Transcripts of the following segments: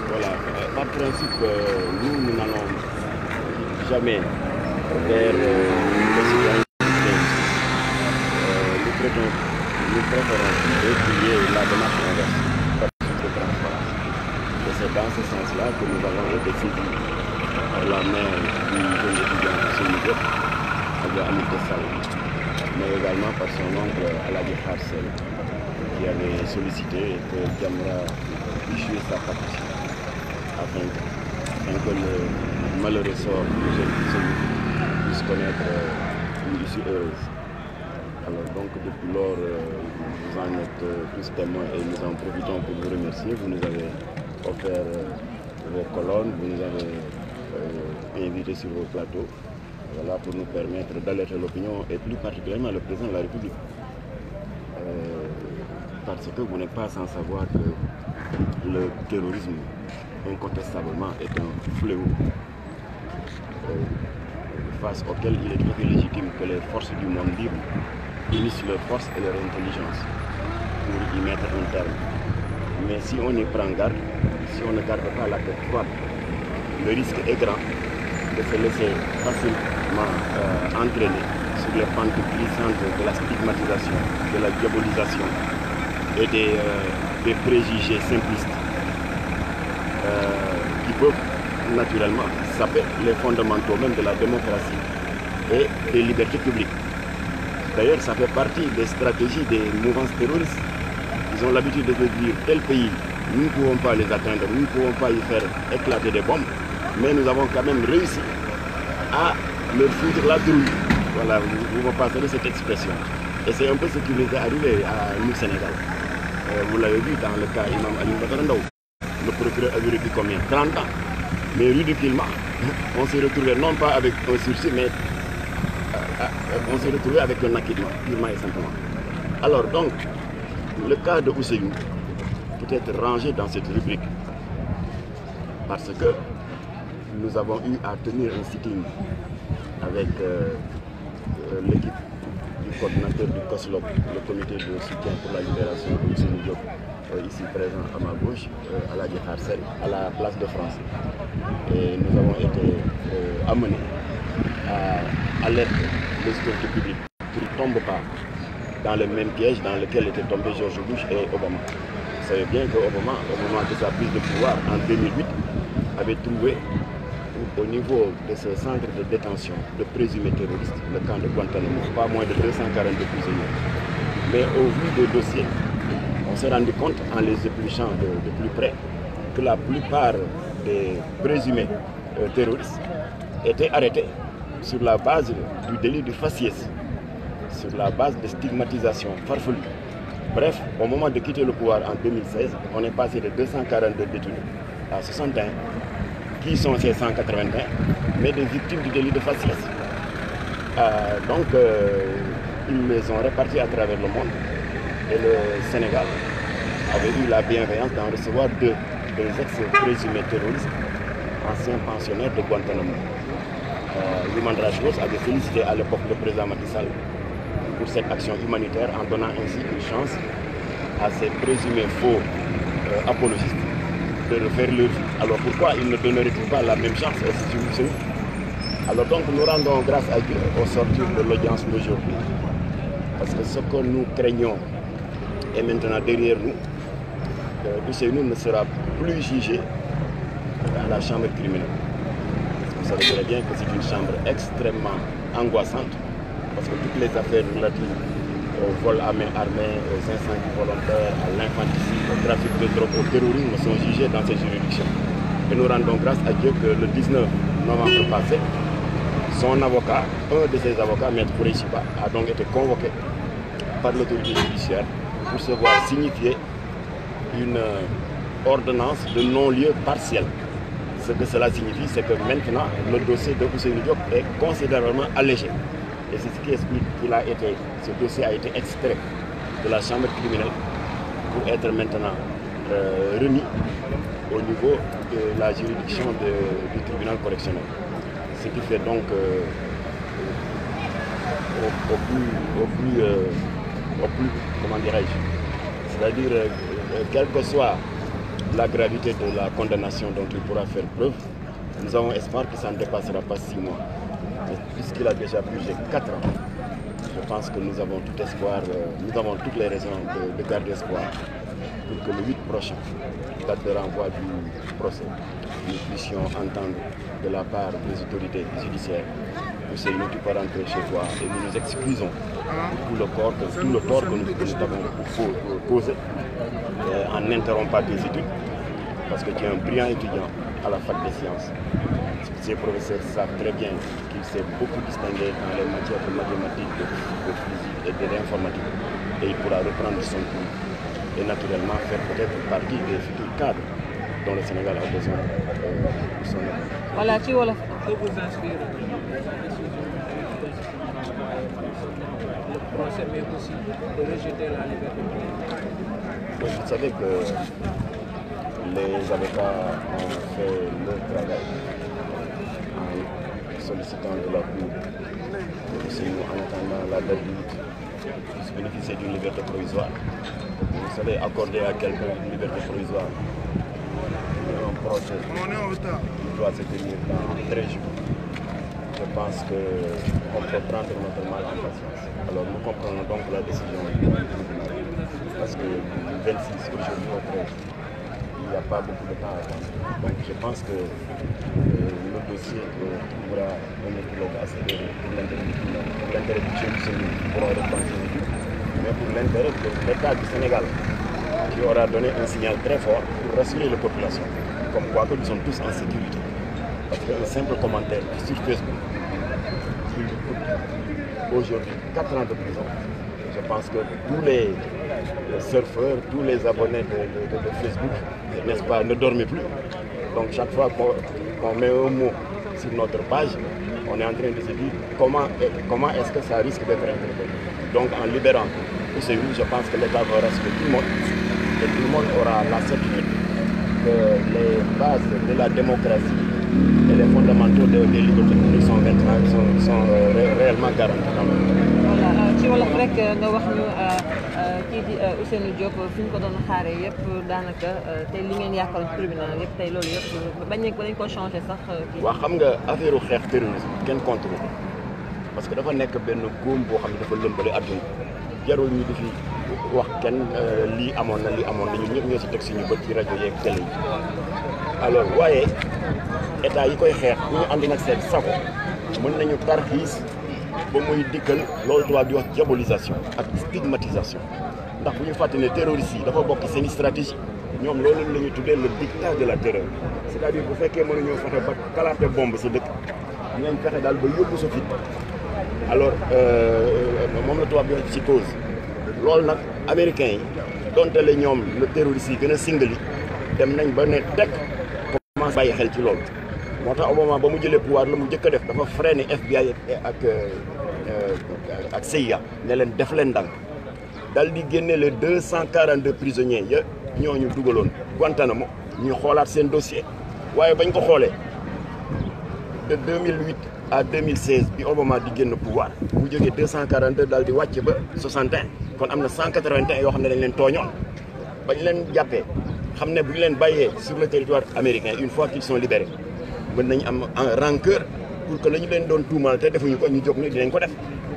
Voilà, par principe, nous n'allons jamais vers les citoyens. Nous préférons étudier la démarche inverse, de transparence. Et c'est dans ce sens-là que nous avons été saisis par la mère du jeune étudiant Sénégal, Amin Tessal, mais également par son oncle Aladji Harsel, qui avait sollicité que Jamra puisse jouer sa partition afin que le malheureux sort du jeune puisse connaître une issue heureuse. Alors donc depuis lors, vous en êtes tous témoins et nous en profitons pour vous remercier. Vous nous avez offert vos colonnes, vous nous avez invités sur vos plateaux, voilà, pour nous permettre d'alerter l'opinion et plus particulièrement le président de la République. Parce que vous n'êtes pas sans savoir que le terrorisme, incontestablement, est un fléau face auquel il est tout à fait légitime que les forces du monde libre unissent leurs forces et leur intelligence pour y mettre un terme. Mais si on y prend garde, si on ne garde pas la tête froide, le risque est grand de se laisser facilement entraîner sur les pentes glissantes de la stigmatisation, de la diabolisation et des préjugés simplistes qui peuvent naturellement saper les fondamentaux même de la démocratie et des libertés publiques. D'ailleurs, ça fait partie des stratégies des mouvances terroristes. Ils ont l'habitude de dire tel pays, nous ne pouvons pas les atteindre, nous ne pouvons pas y faire éclater des bombes, mais nous avons quand même réussi à leur foutre la trouille. Voilà, vous me passerez cette expression. Et c'est un peu ce qui nous est arrivé à nous, Sénégal. Vous l'avez vu dans le cas Imam Ali Batarandaou. Le procureur avait vécu combien? 30 ans. Mais ridiculement, on s'est retrouvé non pas avec un sursis, mais on s'est retrouvé avec un acquittement, purement et simplement. Alors donc, le cas de Ousseynou peut être rangé dans cette rubrique parce que nous avons eu à tenir un sitting avec l'équipe du coordinateur du COSLOC, le comité de soutien pour la libération de Ousseynou Diop, ici présent à ma gauche, à la Harsel, à la place de France. Et nous avons été amenés à alerter les autorités publiques qu'ils ne tombent pas dans le même piège dans lequel étaient tombés George Bush et Obama. Vous savez bien qu'Obama, au moment de sa prise de pouvoir en 2008, avait trouvé au niveau de ce centre de détention de présumés terroristes, le camp de Guantanamo, pas moins de 242 prisonniers. Mais au vu des dossiers, on s'est rendu compte en les épluchant de plus près que la plupart des présumés terroristes étaient arrêtés sur la base du délit du faciès, sur la base de stigmatisation farfelue. Bref, au moment de quitter le pouvoir en 2016, on est passé de 242 détenus à 61. Qui sont ces 181? Mais des victimes du délit de faciès. Donc, ils les ont répartis à travers le monde. Et le Sénégal avait eu la bienveillance d'en recevoir deux des ex-présumés terroristes, anciens pensionnaires de Guantanamo. Human Rights Watch avait félicité à l'époque le président Macky Sall pour cette action humanitaire en donnant ainsi une chance à ces présumés faux apologistes de refaire leur vie. Alors pourquoi ils ne donneraient-ils pas la même chance aux citoyens? Alors donc nous rendons grâce à Dieu au sortir de l'audience d'aujourd'hui. Parce que ce que nous craignons est maintenant derrière nous. Ousseynou ne sera plus jugé à la chambre criminelle. Vous savez très bien que c'est une chambre extrêmement angoissante parce que toutes les affaires relatives au vol à main armée, aux incendies volontaires, à l'infanticide, au trafic de drogue, au terrorisme sont jugées dans ces juridictions. Et nous rendons grâce à Dieu que le 19 novembre passé, son avocat, un de ses avocats, Maître Kourechiba, a donc été convoqué par l'autorité judiciaire pour se voir signifier une ordonnance de non-lieu partiel. Ce que cela signifie, c'est que maintenant, le dossier de Ousseynou Diop est considérablement allégé. Et c'est ce qui explique que ce dossier a été extrait de la chambre criminelle pour être maintenant remis au niveau de la juridiction du tribunal correctionnel. Ce qui fait donc au plus, comment dirais-je, c'est-à-dire quelle que soit la gravité de la condamnation dont il pourra faire preuve, nous avons espoir que ça ne dépassera pas 6 mois. Puisqu'il a déjà purgé 4 ans, je pense que nous avons tout espoir, nous avons toutes les raisons de garder espoir pour que le 8 prochain, date de renvoi du procès, nous puissions entendre de la part des autorités judiciaires que c'est nous qui peut rentrer chez toi et nous nous excusons pour tout le tort que nous t'avons causé en n'interrompant tes études, parce que tu es un brillant étudiant à la fac des sciences. Ces professeurs savent très bien qu'il s'est beaucoup distingué dans les matières de mathématiques, de physique et de l'informatique. Et il pourra reprendre son cours et naturellement faire peut-être partie des futurs cadres dont le Sénégal a besoin pour son avenir. Voilà, tu vois. Que vous inspire le procès, mais aussi de rejeter la liberté? Vous savez que les avocats ont fait leur travail en sollicitant de la Cour. C'est nous, en attendant la date limite, puisse bénéficier d'une liberté provisoire. Vous savez, accorder à quelqu'un une liberté provisoire, un procès qui doit se tenir dans 13 jours. Je pense qu'on peut prendre notre mal en patience. Alors nous comprenons donc la décision du tribunal. Parce que du 26 aujourd'hui au 13, il n'y a pas beaucoup de temps à attendre. Donc je pense que le dossier trouvera un épilogue assez heureux pour l'intérêt du Sénégal qui pourra reprendre ses études, mais pour l'intérêt de l'État du Sénégal qui aura donné un signal très fort pour rassurer la population, comme quoi que nous sommes tous en sécurité. Parce qu'un simple commentaire sur Facebook, qui lui coûte aujourd'hui 4 ans de prison, je pense que tous les surfeurs, tous les abonnés de Facebook, n'est-ce pas, ne dorment plus. Donc chaque fois qu'on met un mot sur notre page, on est en train de se dire comment est-ce que ça risque d'être interprété. Donc en libérant Ousseynou, je pense que l'État va rassurer tout le monde et tout le monde aura la certitude que les bases de la démocratie et les fondamentaux des libertés publiques sont réellement garantis. Voilà, ci wolof rek nga wax ñu kii di Ousseynou Diop fi ñu ko doon xaaree yëpp daanaka tey li ngeen yaakaar ci tribunal yëpp tey loolu yëpp bañ ko changé sax. waaw xam nga affaire xeex terrorisme kenn contre ko parce que dafa nekk benn góom boo xam ne dafa lëmbale àdduna jarul ñu di fi wax kenn lii amoon na ñun ñëpp ñoo si teg suñu bët ci rajo yeeg télé yi. alors waaye état yi koy xeex bu ñu ànd nag seen sago mën nañu tarxiis ba muy dikkal loolu tubaab di wax diabolisation ak stigmatisation ndax bu ñu fàtte ne terroristes yi dafa bokk seen stratégie ñoom loolu la ñuy tuddee le dictat de la terreur c'est-à-dire bu fekkee mënuñoo fexe ba kalaate bombe sa dëkk dinañ fexe daal ba yóbbu sa fit alors moom la tubaab di wax psychose loolu nag américains yi donte le ñoom le terroriste yi gën a singali dem nañ ba ne teg commencé bàyyi xel ci loolu moo tax au moment ba mu jëlee pouvoir la mu njëkk a def dafa freiné FBI ak CIA ne leen def leen ndànk dal di génne les 242 prisonniers ya ñooñu dugaloon Guantanamo ñu xoolaat seen dossier waaye bañ ko xoolee de 2008 à 2016 bi Obama di génn pouvoir mu jógee 242 daal di wàcc ba 61 kon am na 181 yoo xam ne dañ leen tooñoon bañ leen jàppee xam ne bu ñu leen bàyyee sur le territoire américain une fois qu'ils sont libérés mën nañu am en rancœur pour que la ñu leen doon tuumal te defuñu ko ñu jóg ni dinañ ko def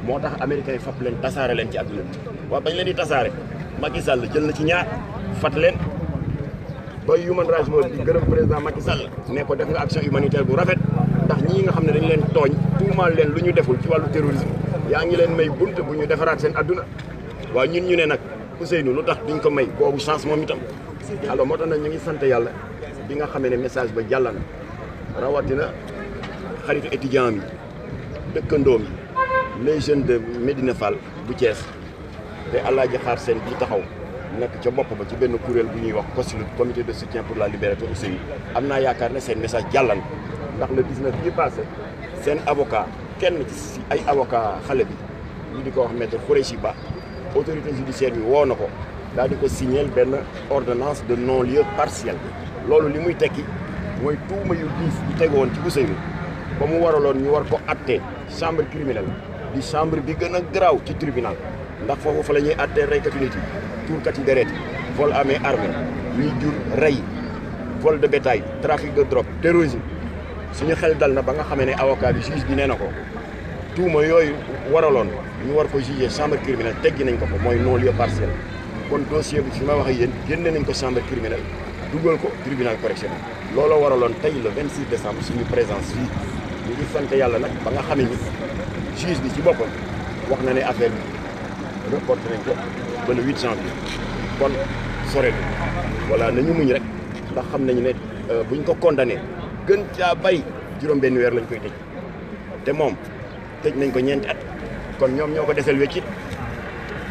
moo tax américains yi fab leen tasaare leen ci àdduna bi waaw bañ leen di tasaare Macky Sall jël na ci ñaar fat leen ba Human Rights Watch di gërëm président Macky Sall ne ko def nga action humanitaire bu rafet ndax ñii nga xam ne dañ leen tooñ tuumal leen lu ñu deful ci wàllu terrorisme yaa ngi leen may bunt bu ñu defaraat seen àdduna waaw ñun ñu ne nag Ousseynou lu tax duñ ko may boobu chance moom itam alors moo tax nag ñu ngi sant yàlla bi nga xamee ne message ba jàll na rawatina xaritu étudiant mi dëkkandoom yi les jeunes de Médina Fall bu Thiès te Alaaji Xaar Seen bi taxaw nekk ca bopp ba ci benn kuréel bu ñuy wax COSLU comité de soutien pour la liberté Ousseynou am naa yaakaar ne seen message jàllan ndax le 19 bii passé seen avocat kenn ci ay avocat xale bi ñu di ko wax maître Khoureyssi Ba autorité judiciaire bi woo na ko daal di ko signer benn ordonnance de non-lieu partiel loolu li muy tekki mooy tuuma yu diis yu tegoon ci Ousseynou ba mu waraloon ñu war ko attee chambre criminelle di chambre bi gën a garaaw ci tribunal ndax foofu fa la ñuy attee reykatu nit yi tuurkat yi deret yi vol à main armée ñuy jur rey vol de bétail trafic de drogue terrorisme suñu xel dal na ba nga xamee ne avocat bi juge bi nee na ko tuuma yooyu waraloon ñu war ko juger chambre criminelle teggi nañ ko mooy non-lieu partiel kon dossier bi fi ma wax ak yéen génne nañ ko chambre criminelle dugal ko tribunal correctionnel looloo waraloon tey le 26 décembre suñu présence fii ñu ngi sant yàlla nag ba nga xamee ni juge bi ci boppam wax na ne affaire bi reporté nañ ko ba le 8 janvier kon sore bi voilà nañu muñ rek ndax xam nañu ne buñ ko condamné gën caa bay juróom-benn weer lañ koy tëj te moom tëj nañ ko ñeenti at kon ñoom ñoo ko desel weccit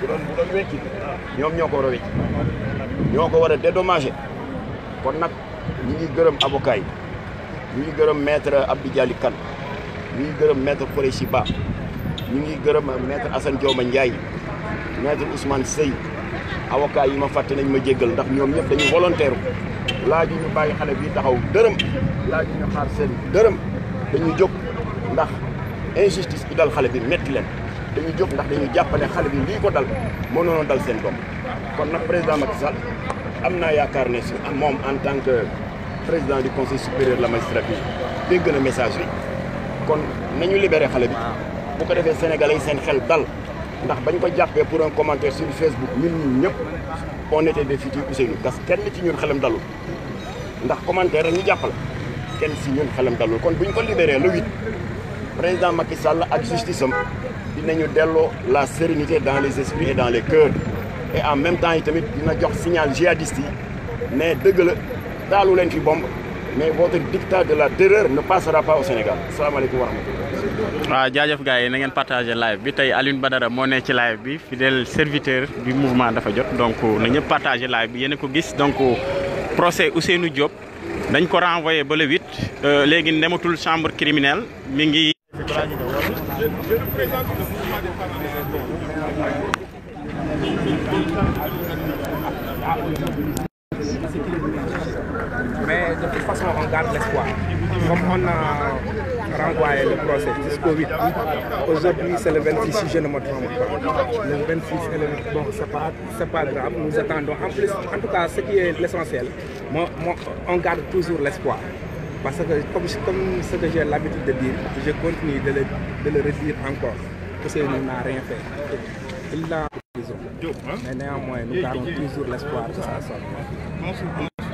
bu doon weccit ñoom ñoo ko war a wecc ñoo ko war a dédommagé kon nag ñu ngi gërëm avocat yi ñu ngi gërëm maître Abdou Dialy Kane ñu ngi gërëm maître Khoureyssi Ba ñu ngi gërëm maître Assane Dioma Ndiaye maître Ousmane Seye avocat yi ma fàtte nañ ma jéggal ndax ñoom ñëpp dañu volontaire laaju ñu bàyyi xale bi taxaw dërëm laaju ñu xaar seen dërëm dañu jóg ndax injustice bi dal xale bi metti leen dañu jóg ndax dañu jàpp ne xale bi lii ko dal mënoon dal seen doom kon nag président Macky Sall am naa yaakaar ne si moom en tant que président du conseil supérieur de la magistrature dégg na message bi kon nañu libéré xale bi bu ko defee sénégalais yi seen xel dal ndax bañ ko jàppee pour un commentaire sur Facebook ñun ñëpp on était des futurs Ousseynou parce que kenn ci ñun xelam dalul ndax commentaire rek ñu jàppal kenn si ñun xelam dalul kon buñ ko libéré le 8 président Macky Sall ak justice am dinañu delloo la sérénité dans les esprits et dans les cœurs et en même temps yi tamit dina jox signal djihadiste yi ne dëgg la daalu leen fi bombe mais votre dictat de la terreur ne passera pas au Sénégal salaamaaleykum wa rahmatulah. waaw jaajëf gars yi na ngeen partagé live bi tey Alioune Badara moo ne ci live bi fidèle serviteur du mouvement dafa jot donc na ñëpp partagé live bi yéen a ko gis donc procès Ousseynou Diop dañ ko renvoyé ba le 8 léegi ndematul chambre criminelle mi ngi. Mais de toute façon, on garde l'espoir. Comme on a renvoyé le procès jusqu'au 8, aujourd'hui c'est le 26 si je ne me trompe pas. Le 26 et le 8, bon, c'est pas grave, nous attendons. En plus, en tout cas, ce qui est l'essentiel, on garde toujours l'espoir. Parce que comme ce que j'ai l'habitude de dire, je continue de le redire encore. Parce qu'il n'a rien fait. Il a prison. Mais néanmoins, nous gardons toujours l'espoir que ça sorte.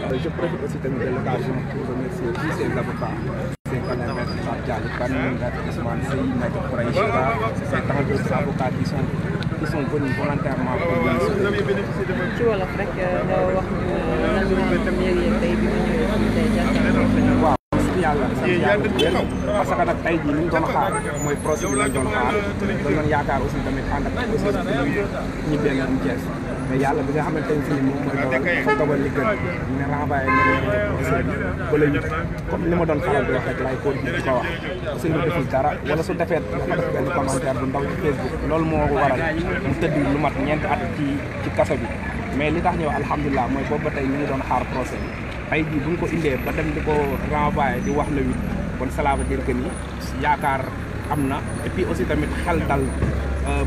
Je profite aussi de l'occasion pour remercier tous ces avocats, ces collègues, maître Abdou Dialy Kane, maître Ousmane Seye, maître Khoureyssi Ba, et tant d'autres avocats qui sont venus volontairement pour nous soutenir. ci wolof rek nga wax ñu lan nga yëg tey bi nga ñëwee fii tey jàkkaarloo. waaw sant yàlla bu wér parce que nag tey jii li ñu doon xaar mooy procès bi lañ doon xaar dañ doon yaakaar aussi tamit ànd ak aussi ñu benn am Thiès mais yàlla bi nga xamante ne si ni moom mooy dogal li gën ne renvoyé nañ procès bi ba la ñu comme li ma doon faral di wax rek laay continuer di ko wax Ousseynou deful dara wala su defee dafa def benn commentaire bu ndaw ci Facebook loolu moo waral mu tëdd lu mat ñeenti at ci kaso bi mais li tax ñëw alhamdulilah mooy boobu ba tey ñu ngi doon xaar procès bi tey jii bu ñu ko indee ba dem di ko renvoyé di wax le 8 kon cela veut dire que ni yaakaar am na et puis aussi tamit xel dal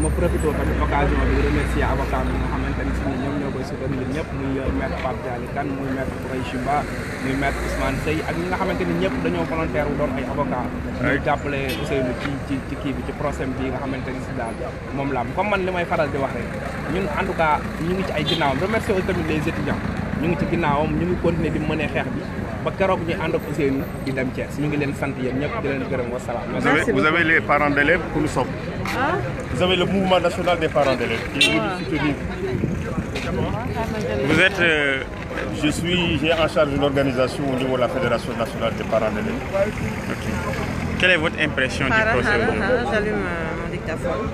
ma profité tamit occasion bi remercier avocat bi nga xamante ni si ñoom ñoo koy soutenir ñëpp muy maître Pape Dialy Kane muy maître Khoureyssi Ba muy maître Ousmane Seye ak ñi nga xamante ni ñëpp dañoo volontaire wu doon ay avocat ñu jàppale Ousseynou ci kii bi ci procès bi nga xamante ni si daal moom la am comme man li may faral di wax rek ñun en tout cas ñu ngi ci ay ginnaawam remercier aussi tamit les étudiants ñu ngi ci ginnaawam ñu ngi continuer di mënee xeex bi ba keroog ñu ànd ak Ousseynou di dem Thiès ñu ngi leen sant yéen ñëpp di leen gërëm wasalaam. Vous avez les parents d'élèves que nous sommes. Ah? Vous avez le mouvement national des parents d'élèves qui est venu soutenir. Vous êtes. J'ai en charge une organisation au niveau de la Fédération nationale des parents d'élèves. Okay. Quelle est votre impression du procès aujourd'hui? J'allume mon dictaphone.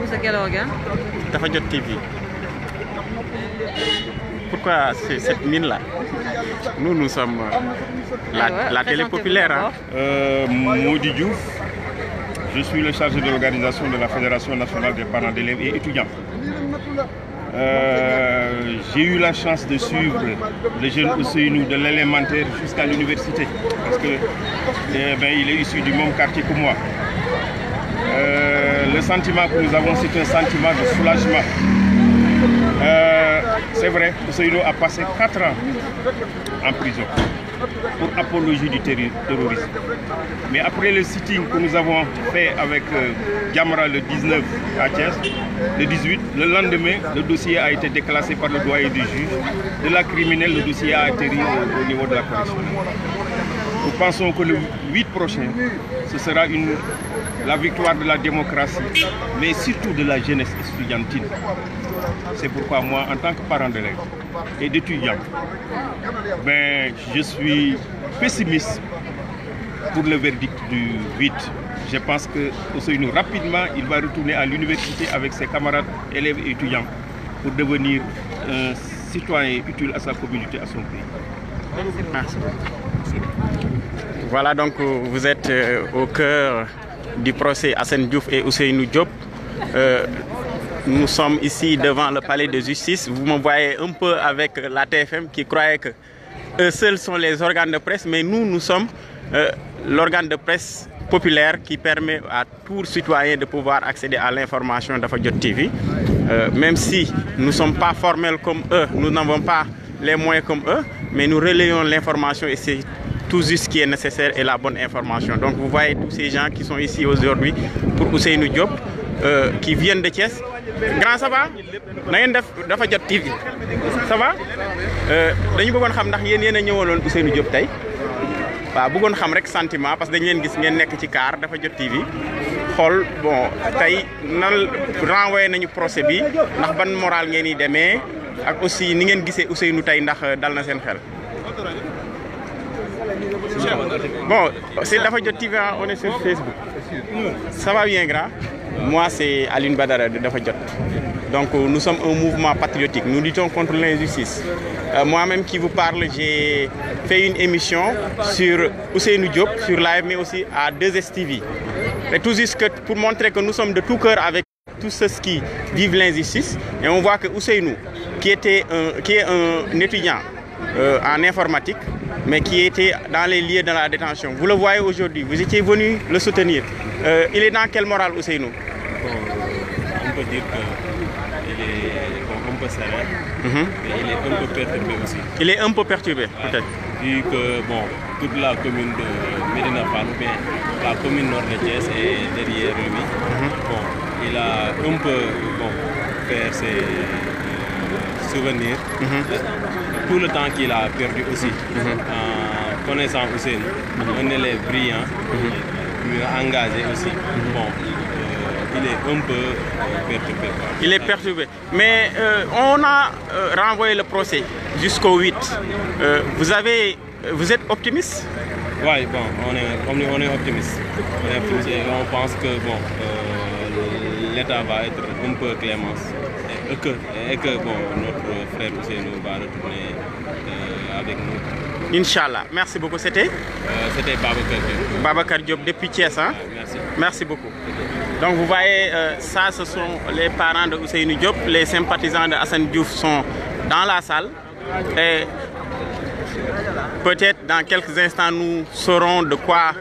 C'est quel organe? Dafa Jot TV. Pourquoi cette mine-là? Nous sommes la télé populaire. Hein? Maudit Diouf, je suis le chargé de l'organisation de la Fédération nationale des parents d'élèves et étudiants. J'ai eu la chance de suivre le jeune Ousseynou de l'élémentaire jusqu'à l'université parce que il est issu du même quartier que moi. Le sentiment que nous avons, c'est un sentiment de soulagement. C'est C'est vrai, Ousseynou a passé 4 ans en prison pour apologie du terrorisme. Mais après le sitting que nous avons fait avec Gamra le 19 à Thiès, le 18, le lendemain, le dossier a été déclassé par le doyen du juge. De la criminelle, le dossier a atterri au niveau de la correctionnelle. Nous pensons que le 8 prochain, ce sera la victoire de la démocratie, mais surtout de la jeunesse estudiantine. C'est pourquoi moi, en tant que parent d'élèves et d'étudiants, je suis pessimiste pour le verdict du 8. Je pense que Ousseynou, rapidement, il va retourner à l'université avec ses camarades élèves et étudiants pour devenir un citoyen utile à sa communauté, à son pays. Merci. Voilà, donc vous êtes au cœur du procès Assane Diouf et Ousseynou Diop. Nous sommes ici devant le palais de justice. Vous me voyez un peu avec la TFM qui croyait que eux seuls sont les organes de presse, mais nous sommes l'organe de presse populaire qui permet à tout citoyen de pouvoir accéder à l'information d'Afajot TV. Même si nous ne sommes pas formels comme eux, nous n'avons pas les moyens comme eux, mais nous relayons l'information et c'est tout juste ce qui est nécessaire et la bonne information. Donc vous voyez tous ces gens qui sont ici aujourd'hui pour Ousseynou Diop, qui viennent de Thiès. Grand, ça va? Afajot TV. Ça va? Dañu bëggoon xam ndax yéen a ñëwaloon Ousseynou Diop tey. Waaw bëggoon xam rek sentiment parce que dañu leen gis ngeen nekk ci car Afajot TV. Xool bon tey nan renvoyé nañu procès bi ndax ban moral ngeen yi demee ak aussi ni ngeen gisee Ousseynou tey ndax dal na seen xel. Bon, c'est Afajot TV, on est sur Facebook. Ça va bien, grand? Moi, c'est Alioune Badara de Afajot. Donc, nous sommes un mouvement patriotique. Nous luttons contre l'injustice. Moi-même qui vous parle, j'ai fait une émission sur Ousseynou Diop, sur live, mais aussi à 2STV. Et tout juste pour montrer que nous sommes de tout cœur avec tous ceux qui vivent l'injustice. Et on voit que Ousseynou, qui est un étudiant en informatique, mais qui était dans les lieux de la détention. Vous le voyez aujourd'hui, vous étiez venu le soutenir. Il est dans quelle morale, Ousseynou? Bon, on peut dire qu'il est un peu sévère, mais il est un peu perturbé aussi. Il est un peu perturbé, peut-être. Vu que toute la commune de Médina Fall, ou bien la commune nord de Thiès est derrière lui, il a un peu fait ses souvenirs. Tout le temps qu'il a perdu aussi, en connaissant Ousseynou, un élève brillant, engagé aussi. Il est un peu perturbé. Il est perturbé. Mais on a renvoyé le procès jusqu'au 8. Vous êtes optimiste? Oui, on est optimiste. On est optimiste et on pense que l'État va être un peu clémence. Et que notre frère Ousseynou va retourner avec nous. Inch'Allah. Merci beaucoup. C'était Babacar Diop. Babacar Diop depuis Thiès. Hein? Merci beaucoup. Donc vous voyez, ça ce sont les parents de Ousseynou Diop. Les sympathisants de Assane Diouf sont dans la salle. Et peut-être dans quelques instants nous saurons de quoi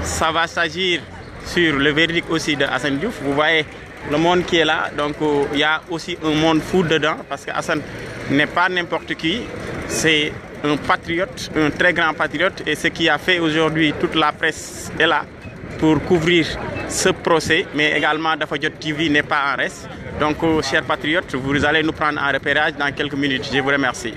ça va s'agir sur le verdict aussi de Assane Diouf. Vous voyez le monde qui est là, donc il y a aussi un monde fou dedans parce que Assane n'est pas n'importe qui, c'est un patriote, un très grand patriote et ce qui a fait aujourd'hui toute la presse est là pour couvrir ce procès, mais également Afajot TV n'est pas en reste. Donc chers patriotes, vous allez nous prendre en repérage dans quelques minutes. Je vous remercie.